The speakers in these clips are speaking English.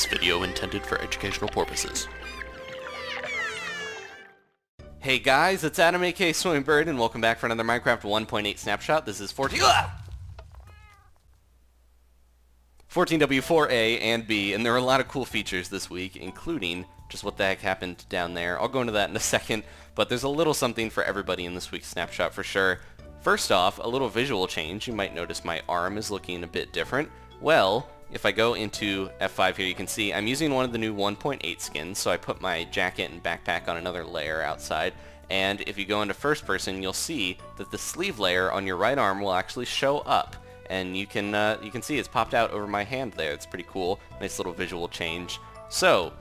This video intended for educational purposes. Hey guys, it's Adam aka Swimmingbird, and welcome back for another Minecraft 1.8 Snapshot. This is 14W4A and B, and there are a lot of cool features this week, including just what the heck happened down there. I'll go into that in a second, but there's a little something for everybody in this week's Snapshot for sure. First off, a little visual change. You might notice my arm is looking a bit different. Well, if I go into F5 here, you can see I'm using one of the new 1.8 skins, so I put my jacket and backpack on another layer outside, and if you go into first person, you'll see that the sleeve layer on your right arm will actually show up, and you can see it's popped out over my hand there. It's pretty cool. Nice little visual change. So,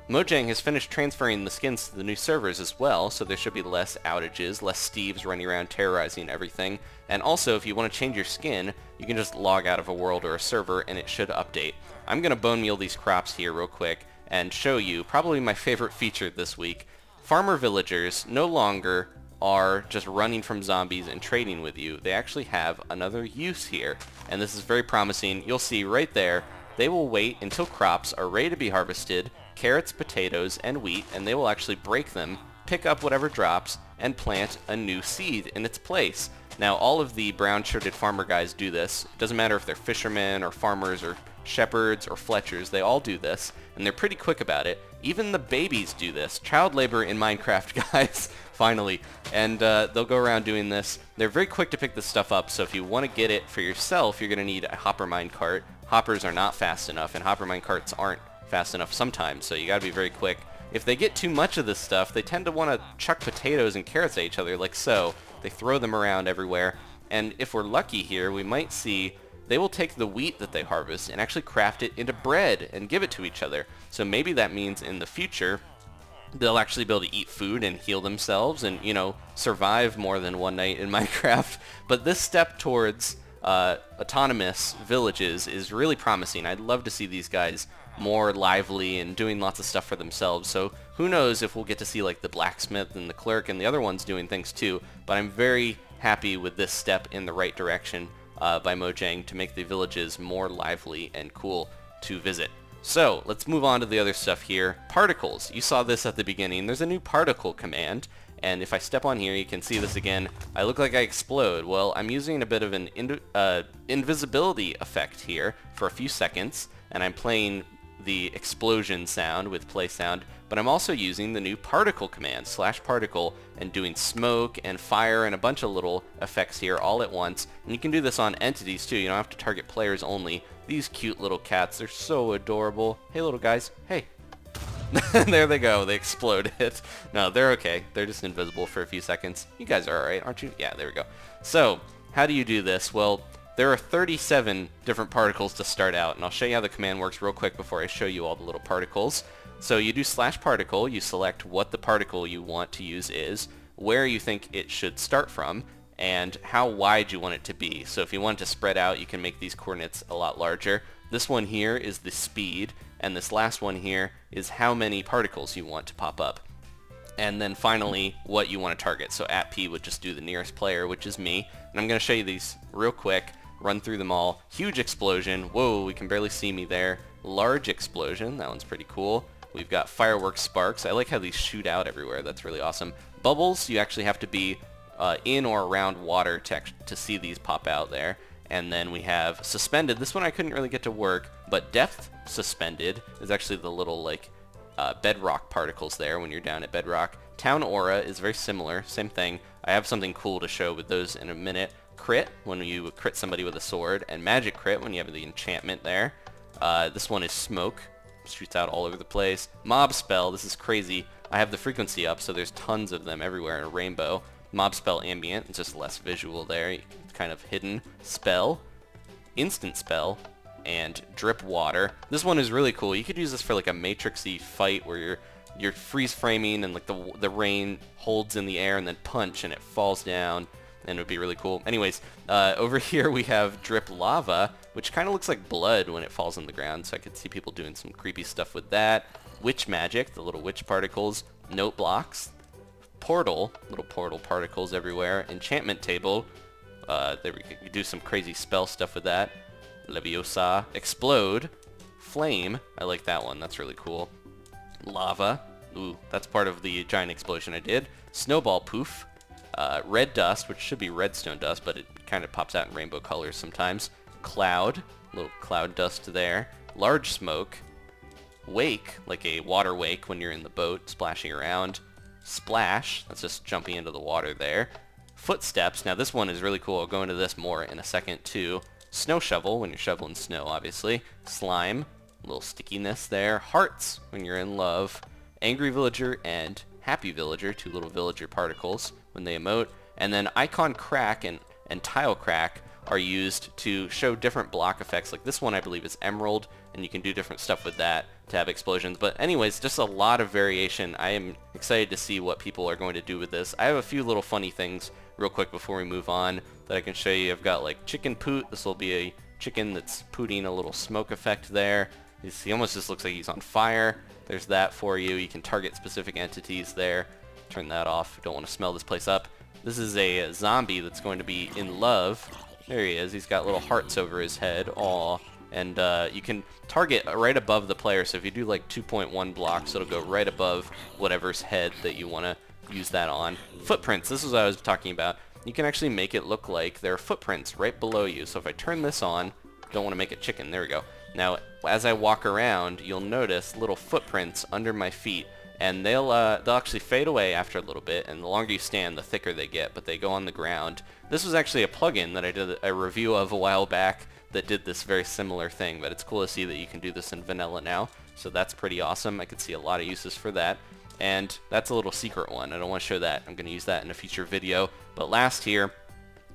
Mojang has finished transferring the skins to the new servers as well, so there should be less outages, less Steves running around terrorizing everything. And also, if you want to change your skin, you can just log out of a world or a server and it should update. I'm going to bone meal these crops here real quick and show you probably my favorite feature this week. Farmer villagers no longer are just running from zombies and trading with you. They actually have another use here, and this is very promising. You'll see right there, they will wait until crops are ready to be harvested, carrots, potatoes, and wheat, and they will actually break them, pick up whatever drops, and plant a new seed in its place. Now, all of the brown-shirted farmer guys do this. It doesn't matter if they're fishermen or farmers or shepherds or fletchers, they all do this, and they're pretty quick about it. Even the babies do this. Child labor in Minecraft, guys, finally. And they'll go around doing this. They're very quick to pick this stuff up, so if you want to get it for yourself, you're going to need a hopper minecart. Hoppers are not fast enough, and hopper minecarts aren't fast enough sometimes, so you gotta be very quick. If they get too much of this stuff, they tend to want to chuck potatoes and carrots at each other, like so. They throw them around everywhere, and if we're lucky here, we might see they will take the wheat that they harvest and actually craft it into bread and give it to each other. So maybe that means in the future, they'll actually be able to eat food and heal themselves and, you know, survive more than one night in Minecraft. But this step towards autonomous villages is really promising. I'd love to see these guys more lively and doing lots of stuff for themselves. So who knows if we'll get to see like the blacksmith and the clerk and the other ones doing things too. But I'm very happy with this step in the right direction by Mojang to make the villages more lively and cool to visit. So let's move on to the other stuff here. Particles. You saw this at the beginning. There's a new particle command. And if I step on here, you can see this again. I look like I explode. Well, I'm using a bit of an invisibility effect here for a few seconds, and I'm playing the explosion sound with play sound, but I'm also using the new particle command, /particle, and doing smoke and fire and a bunch of little effects here all at once. And you can do this on entities too. You don't have to target players only. These cute little cats, they're so adorable. Hey little guys, hey. There they go, they exploded. No, they're okay. They're just invisible for a few seconds. You guys are alright, aren't you? Yeah, there we go. So, how do you do this? Well, there are 37 different particles to start out, and I'll show you how the command works real quick before I show you all the little particles. So you do /particle, you select what the particle you want to use is, where you think it should start from, and how wide you want it to be. So if you want it to spread out, you can make these coordinates a lot larger. This one here is the speed, and this last one here is how many particles you want to pop up. And then finally, what you want to target. So @P would just do the nearest player, which is me. And I'm going to show you these real quick, run through them all. Huge explosion. Whoa, we can barely see me there. Large explosion. That one's pretty cool. We've got fireworks sparks. I like how these shoot out everywhere. That's really awesome. Bubbles, you actually have to be in or around water to see these pop out there. And then we have suspended. This one I couldn't really get to work, but depth suspended is actually the little like bedrock particles there when you're down at bedrock. Town aura is very similar, same thing. I have something cool to show with those in a minute. Crit, when you crit somebody with a sword, and magic crit when you have the enchantment there. This one is smoke, shoots out all over the place. Mob spell, this is crazy. I have the frequency up, so there's tons of them everywhere in a rainbow. Mob spell ambient, it's just less visual there, it's kind of hidden. Spell, instant spell, and drip water. This one is really cool. You could use this for like a matrixy fight where you're freeze framing and like the rain holds in the air and then punch and it falls down, and it would be really cool. Anyways, over here we have drip lava, which kind of looks like blood when it falls on the ground, so I could see people doing some creepy stuff with that. Witch magic, the little witch particles. Note blocks. Portal, little portal particles everywhere. Enchantment table, there we go. You do some crazy spell stuff with that. Leviosa. Explode. Flame, I like that one, that's really cool. Lava, ooh, that's part of the giant explosion I did. Snowball Poof. Red Dust, which should be redstone dust, but it kind of pops out in rainbow colors sometimes. Cloud, little cloud dust there. Large Smoke. Wake, like a water wake when you're in the boat splashing around. Splash, that's just jumping into the water there. Footsteps, now this one is really cool, I'll go into this more in a second too. Snow Shovel, when you're shoveling snow obviously. Slime, a little stickiness there. Hearts, when you're in love. Angry Villager and Happy Villager, two little villager particles when they emote. And then Icon Crack and Tile Crack are used to show different block effects. Like this one I believe is Emerald, and you can do different stuff with that to have explosions. But anyways, just a lot of variation. I am excited to see what people are going to do with this. I have a few little funny things real quick before we move on that I can show you. I've got like Chicken Poot. This will be a chicken that's pooting a little smoke effect there. He almost just looks like he's on fire. There's that for you. You can target specific entities there. Turn that off. You don't want to smell this place up. This is a zombie that's going to be in love. There he is. He's got little hearts over his head. Aw. And you can target right above the player. So if you do like 2.1 blocks, it'll go right above whatever's head that you want to use that on. Footprints. This is what I was talking about. You can actually make it look like there are footprints right below you. So if I turn this on, don't want to make it chicken. There we go. Now, as I walk around, you'll notice little footprints under my feet. And they'll actually fade away after a little bit, and the longer you stand, the thicker they get, but they go on the ground. This was actually a plugin that I did a review of a while back that did this very similar thing, but it's cool to see that you can do this in vanilla now, so that's pretty awesome. I could see a lot of uses for that, and that's a little secret one. I don't want to show that. I'm going to use that in a future video. But last here,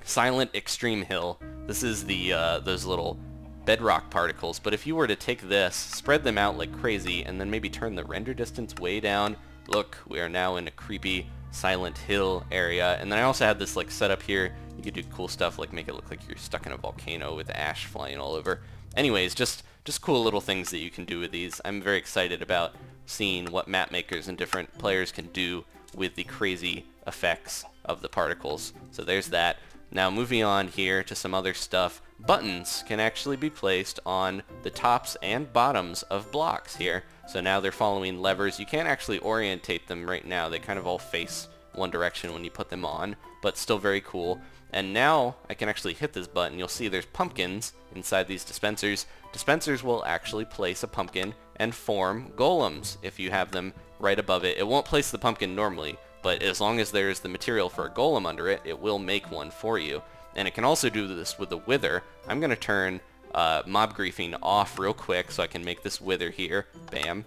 Silent Extreme Hill. This is the those little Bedrock Particles, but if you were to take this, spread them out like crazy, and then maybe turn the render distance way down, look, we are now in a creepy Silent Hill area. And then I also had this like set up here. You could do cool stuff like make it look like you're stuck in a volcano with ash flying all over. Anyways, just cool little things that you can do with these. I'm very excited about seeing what map makers and different players can do with the crazy effects of the particles. So there's that. Now moving on here to some other stuff. Buttons can actually be placed on the tops and bottoms of blocks here. So now they're following levers. You can't actually orientate them right now. They kind of all face one direction when you put them on, but still very cool. And now I can actually hit this button. You'll see there's pumpkins inside these dispensers. Dispensers will actually place a pumpkin and form golems if you have them right above it. It won't place the pumpkin normally, but as long as there's the material for a golem under it, it will make one for you. And it can also do this with the wither. I'm going to turn mob griefing off real quick so I can make this wither here. Bam.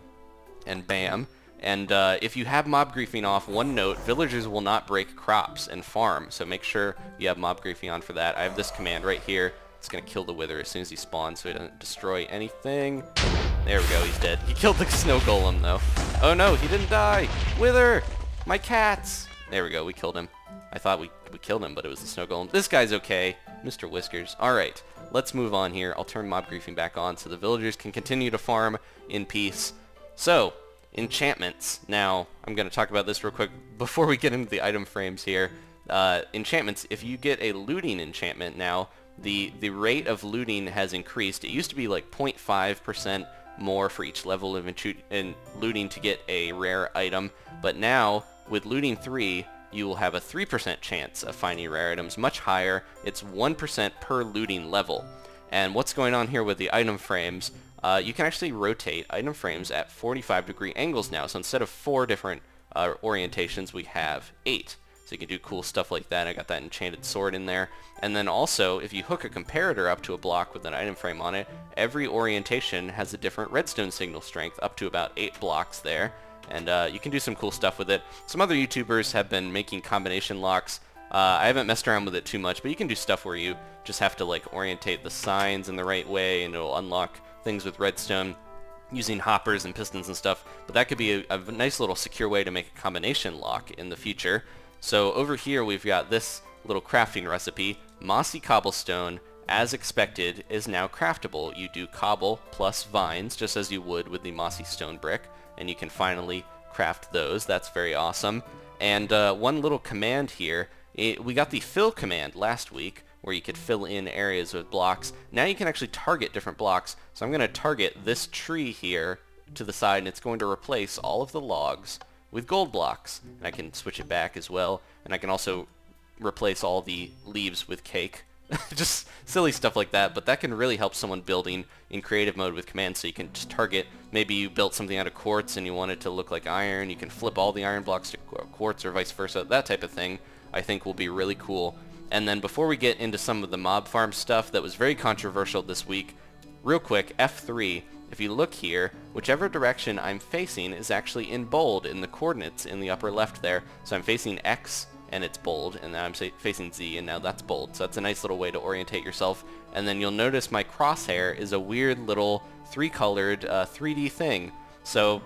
And bam. And if you have mob griefing off, one note, villagers will not break crops and farm. So make sure you have mob griefing on for that. I have this command right here. It's going to kill the wither as soon as he spawns so he doesn't destroy anything. There we go, he's dead. He killed the snow golem though. Oh no, he didn't die. Wither! My cats! There we go, we killed him. I thought we killed him, but it was the snow golem. This guy's okay. Mr. Whiskers. Alright, let's move on here. I'll turn mob griefing back on so the villagers can continue to farm in peace. So, enchantments. Now, I'm going to talk about this real quick before we get into the item frames here. Enchantments, if you get a looting enchantment now, the rate of looting has increased. It used to be like 0.5% more for each level of looting to get a rare item, but now, with looting 3, you will have a 3% chance of finding rare items, much higher. It's 1% per looting level. And what's going on here with the item frames, you can actually rotate item frames at 45-degree angles now. So instead of 4 different orientations, we have 8. So you can do cool stuff like that. I got that enchanted sword in there. And then also, if you hook a comparator up to a block with an item frame on it, every orientation has a different redstone signal strength, up to about 8 blocks there. And you can do some cool stuff with it. Some other YouTubers have been making combination locks. I haven't messed around with it too much, but you can do stuff where you just have to like orientate the signs in the right way, and it'll unlock things with redstone using hoppers and pistons and stuff. But that could be a nice little secure way to make a combination lock in the future. So over here we've got this little crafting recipe. Mossy Cobblestone, as expected, is now craftable. You do cobble plus vines, just as you would with the mossy stone brick, and you can finally craft those. That's very awesome. And one little command here, we got the fill command last week, where you could fill in areas with blocks. Now you can actually target different blocks. So I'm going to target this tree here to the side, and it's going to replace all of the logs with gold blocks. And I can switch it back as well, and I can also replace all the leaves with cake. Just silly stuff like that, but that can really help someone building in creative mode with commands. So you can just target, maybe you built something out of quartz and you want it to look like iron, you can flip all the iron blocks to quartz or vice versa. That type of thing I think will be really cool. And then before we get into some of the mob farm stuff that was very controversial this week, real quick, F3, if you look here, whichever direction I'm facing is actually in bold in the coordinates in the upper left there. So I'm facing X and it's bold, and now I'm facing Z, and now that's bold. So that's a nice little way to orientate yourself. And then you'll notice my crosshair is a weird little three-colored 3D thing. So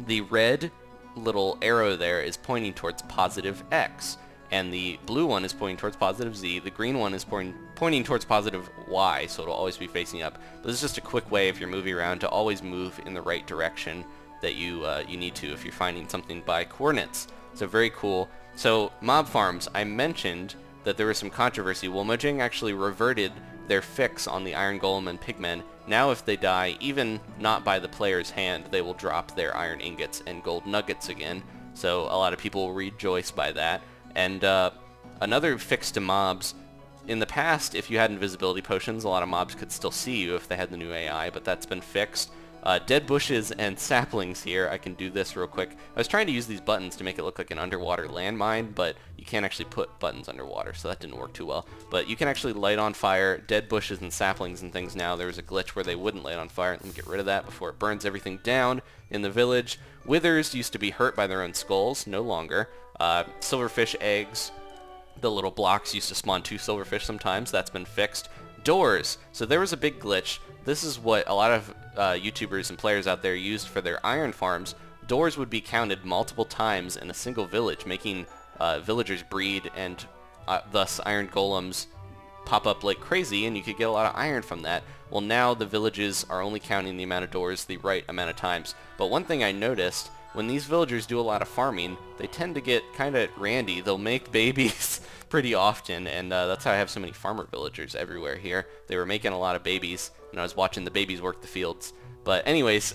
the red little arrow there is pointing towards positive X, and the blue one is pointing towards positive Z. The green one is pointing towards positive Y, so it'll always be facing up. But this is just a quick way, if you're moving around, to always move in the right direction that you need to if you're finding something by coordinates. So very cool. So mob farms, I mentioned that there was some controversy. Well, Mojang actually reverted their fix on the Iron Golem and Pikmin. Now if they die, even not by the player's hand, they will drop their iron ingots and gold nuggets again. So a lot of people will rejoice by that. And another fix to mobs, in the past, if you had invisibility potions, a lot of mobs could still see you if they had the new AI, but that's been fixed. Dead bushes and saplings here, I can do this real quick. I was trying to use these buttons to make it look like an underwater landmine, but you can't actually put buttons underwater, so that didn't work too well. But you can actually light on fire dead bushes and saplings and things now. There was a glitch where they wouldn't light on fire. Let me get rid of that before it burns everything down in the village. Withers used to be hurt by their own skulls, no longer. Silverfish eggs, the little blocks used to spawn 2 silverfish sometimes. That's been fixed. Doors. So there was a big glitch. This is what a lot of YouTubers and players out there used for their iron farms. Doors would be counted multiple times in a single village, making villagers breed, and thus iron golems pop up like crazy, and you could get a lot of iron from that. Well, now the villages are only counting the amount of doors the right amount of times. But one thing I noticed, when these villagers do a lot of farming, they tend to get kind of randy. They'll make babies pretty often, and that's how I have so many farmer villagers everywhere here. They were making a lot of babies, and I was watching the babies work the fields. But anyways,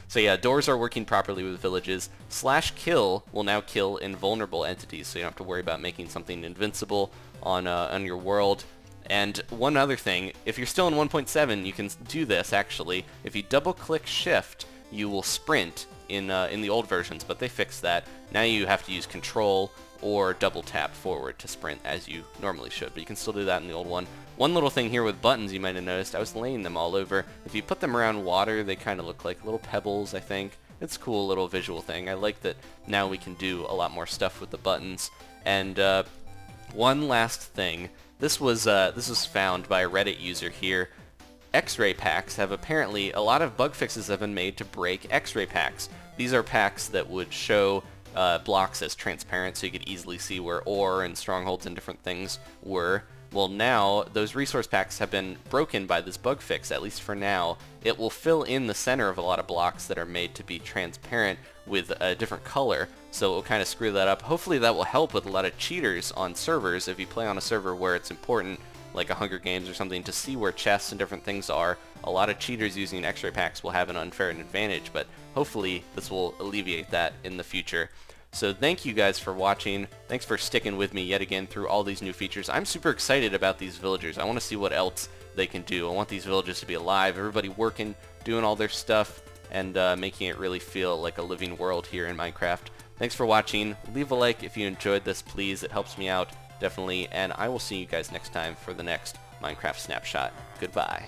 so yeah, doors are working properly with villages. /kill will now kill invulnerable entities, so you don't have to worry about making something invincible on your world. And one other thing, if you're still in 1.7, you can do this actually. If you double-click Shift, you will sprint in the old versions, but they fixed that. Now you have to use Control or double tap forward to sprint as you normally should, but you can still do that in the old one. One little thing here with buttons you might have noticed, I was laying them all over. If you put them around water, they kind of look like little pebbles, I think. It's a cool little visual thing. I like that now we can do a lot more stuff with the buttons. And one last thing, this was found by a Reddit user here. X-ray packs have apparently, a lot of bug fixes have been made to break X-ray packs. These are packs that would show blocks as transparent so you could easily see where ore and strongholds and different things were. Well, now those resource packs have been broken by this bug fix, at least for now. It will fill in the center of a lot of blocks that are made to be transparent with a different color, so it will kind of screw that up. Hopefully that will help with a lot of cheaters on servers. If you play on a server where it's important, like a Hunger Games or something, to see where chests and different things are, a lot of cheaters using X-ray packs will have an unfair advantage, but hopefully this will alleviate that in the future. So thank you guys for watching. Thanks for sticking with me yet again through all these new features. I'm super excited about these villagers. I want to see what else they can do. I want these villages to be alive, everybody working, doing all their stuff, and making it really feel like a living world here in Minecraft. Thanks for watching. Leave a like if you enjoyed this, please. It helps me out, definitely. And I will see you guys next time for the next Minecraft Snapshot. Goodbye.